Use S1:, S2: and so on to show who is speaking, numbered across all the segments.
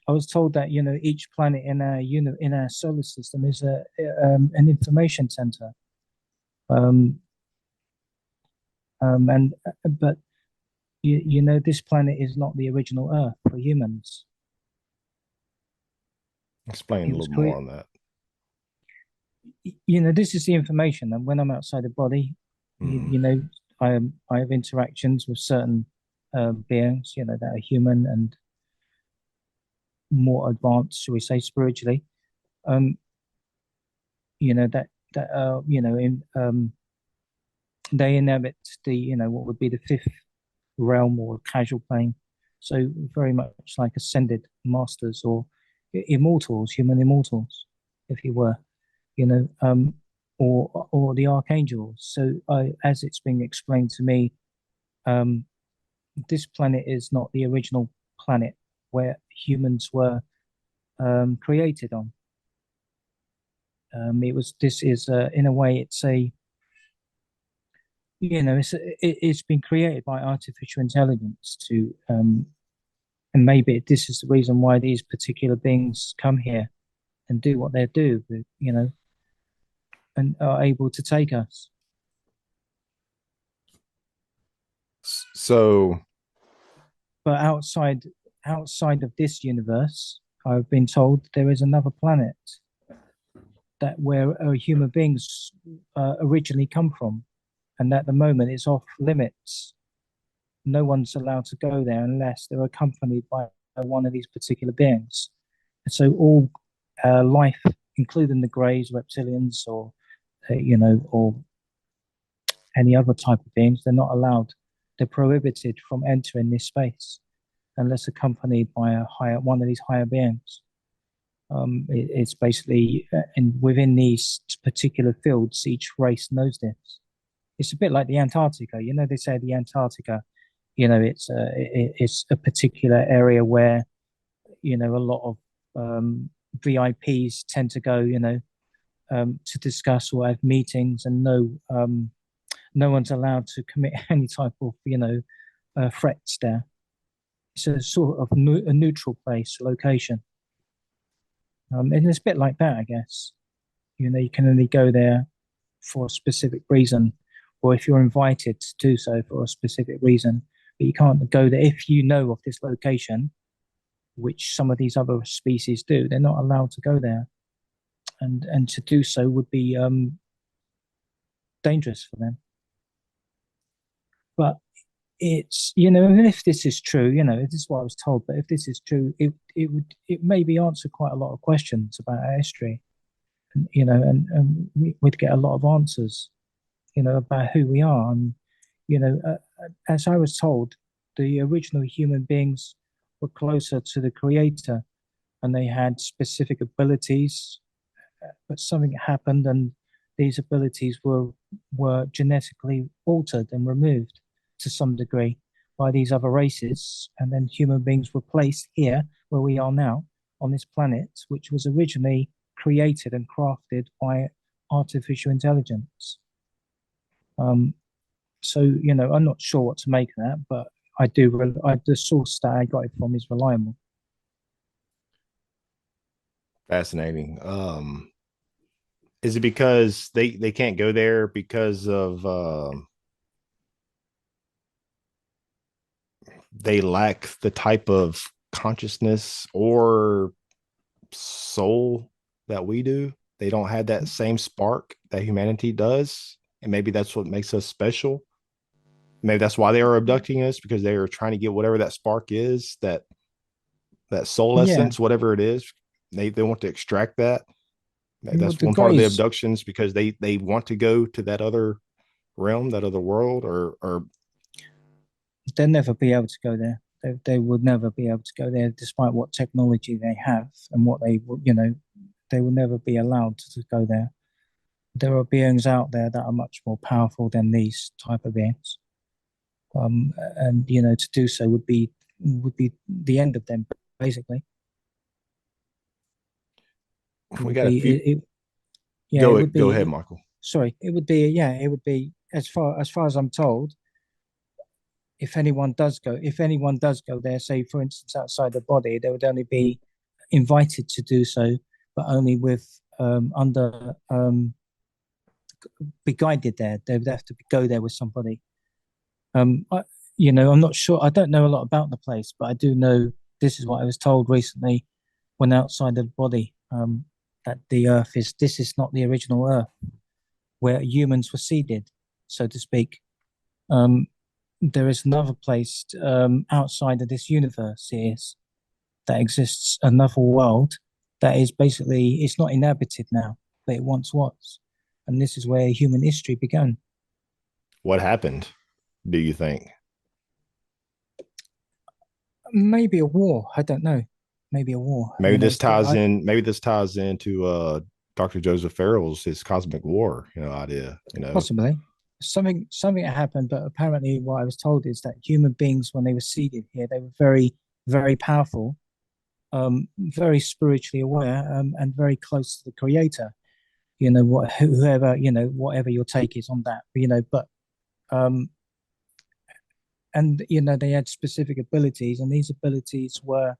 S1: I was told that each planet in our in our solar system is an information center. Um, and but this planet is not the original Earth for humans.
S2: Explain
S1: It
S2: a
S1: was
S2: little more
S1: created.
S2: on that.
S1: This is the information, and when I'm outside the body,
S2: Hmm.
S1: I have interactions with certain beings, that are human and more advanced, shall we say, spiritually. Um, that in they inhabit the what would be the fifth realm or casual plane. So very much like ascended masters or immortals, human immortals, if you were, you know, um, or the archangels. So as it's been explained to me, um, this planet is not the original planet where humans were created on. This is in a way it's a it's been created by artificial intelligence to and maybe this is the reason why these particular beings come here and do what they do, and are able to take us.
S2: So,
S1: But outside of this universe, I've been told there is another planet that where human beings originally come from, and at the moment it's off limits. No one's allowed to go there unless they're accompanied by one of these particular beings. And so all life, including the greys, reptilians, or any other type of beings, they're not allowed. They're prohibited from entering this space unless accompanied by one of these higher beings. It's basically within these particular fields, each race knows this. It's a bit like the Antarctica. They say the Antarctica, it's a particular area where a lot of VIPs tend to go, to discuss or have meetings, and no one's allowed to commit any type of threats there. It's a sort of a neutral place, location, and it's a bit like that, I guess. You can only go there for a specific reason, or if you're invited to do so for a specific reason, but you can't go there if you know of this location, which some of these other species do. They're not allowed to go there, and to do so would be dangerous for them. But it's if this is true, this is what I was told. But if this is true, it maybe answer quite a lot of questions about our history, and we'd get a lot of answers, about who we are. And as I was told, the original human beings were closer to the creator, and they had specific abilities, but something happened, and these abilities were genetically altered and removed to some degree by these other races, and then human beings were placed here where we are now on this planet, which was originally created and crafted by artificial intelligence. Um, so I'm not sure what to make of that, but the source that I got it from is reliable.
S2: fascinating. Is it because they can't go there because of they lack the type of consciousness or soul that we do? They don't have that same spark that humanity does, and maybe that's what makes us special. Maybe that's why they are abducting us, because they are trying to get whatever that spark is, that soul
S1: Yeah,
S2: essence, whatever it is. They want to extract that.
S1: well,
S2: That's
S1: the
S2: one part of the
S1: guys,
S2: abductions, because they want to go to that other realm, that other world, or
S1: they'll never be able to go there. They would never be able to go there, despite what technology they have and what they will never be allowed to go there. There are beings out there that are much more powerful than these type of beings. And to do so would be the end of them, basically. It
S2: we
S1: would
S2: got a
S1: be
S2: few.
S1: yeah, it
S2: Go
S1: would
S2: go ahead,
S1: be
S2: Michael.
S1: sorry, it would be yeah, it would be as far as I'm told, if anyone does go there, say for instance outside the body, there would only be invited to do so, but only with be guided there. They would have to go there with somebody. I'm not sure. I don't know a lot about the place, but I do know this is what I was told recently when outside of the body, that this is not the original Earth where humans were seeded, so to speak. There is another place outside of this universe that exists, another world that is basically, it's not inhabited now, but it once was. And this is where human history began.
S2: What happened, do you think?
S1: Maybe a war. I don't know. Maybe a war.
S2: Maybe this ties in. Maybe this ties into Dr. Joseph Farrell's his cosmic war, idea.
S1: Possibly something happened, but apparently, what I was told is that human beings, when they were seeded here, they were very, very powerful, very spiritually aware, and very close to the Creator. Whatever your take is on that, but they had specific abilities, and these abilities were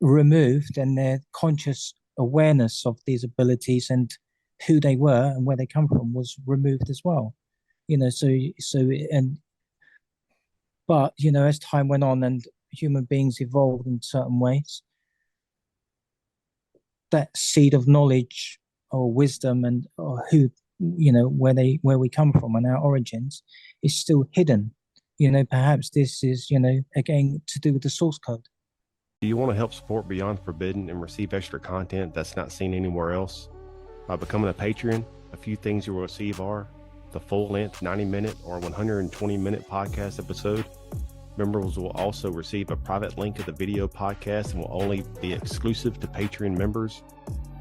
S1: removed, and their conscious awareness of these abilities and who they were and where they come from was removed as well. But as time went on and human beings evolved in certain ways, that seed of knowledge or wisdom or who, where we come from and our origins is still hidden. Perhaps this is, again, to do with the source code.
S3: Do you want to help support Beyond Forbidden and receive extra content that's not seen anywhere else? By becoming a patron, a few things you will receive are the full-length 90-minute or 120-minute podcast episode. Members will also receive a private link of the video podcast and will only be exclusive to Patreon members.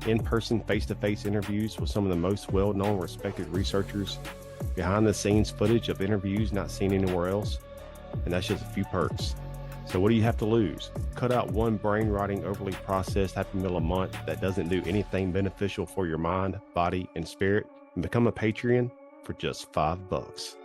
S3: In-person, face-to-face interviews with some of the most well-known, respected researchers. Behind-the-scenes footage of interviews not seen anywhere else. And that's just a few perks. So what do you have to lose? Cut out one brain-rotting, overly processed Happy Meal a month that doesn't do anything beneficial for your mind, body, and spirit, and become a Patreon for just $5.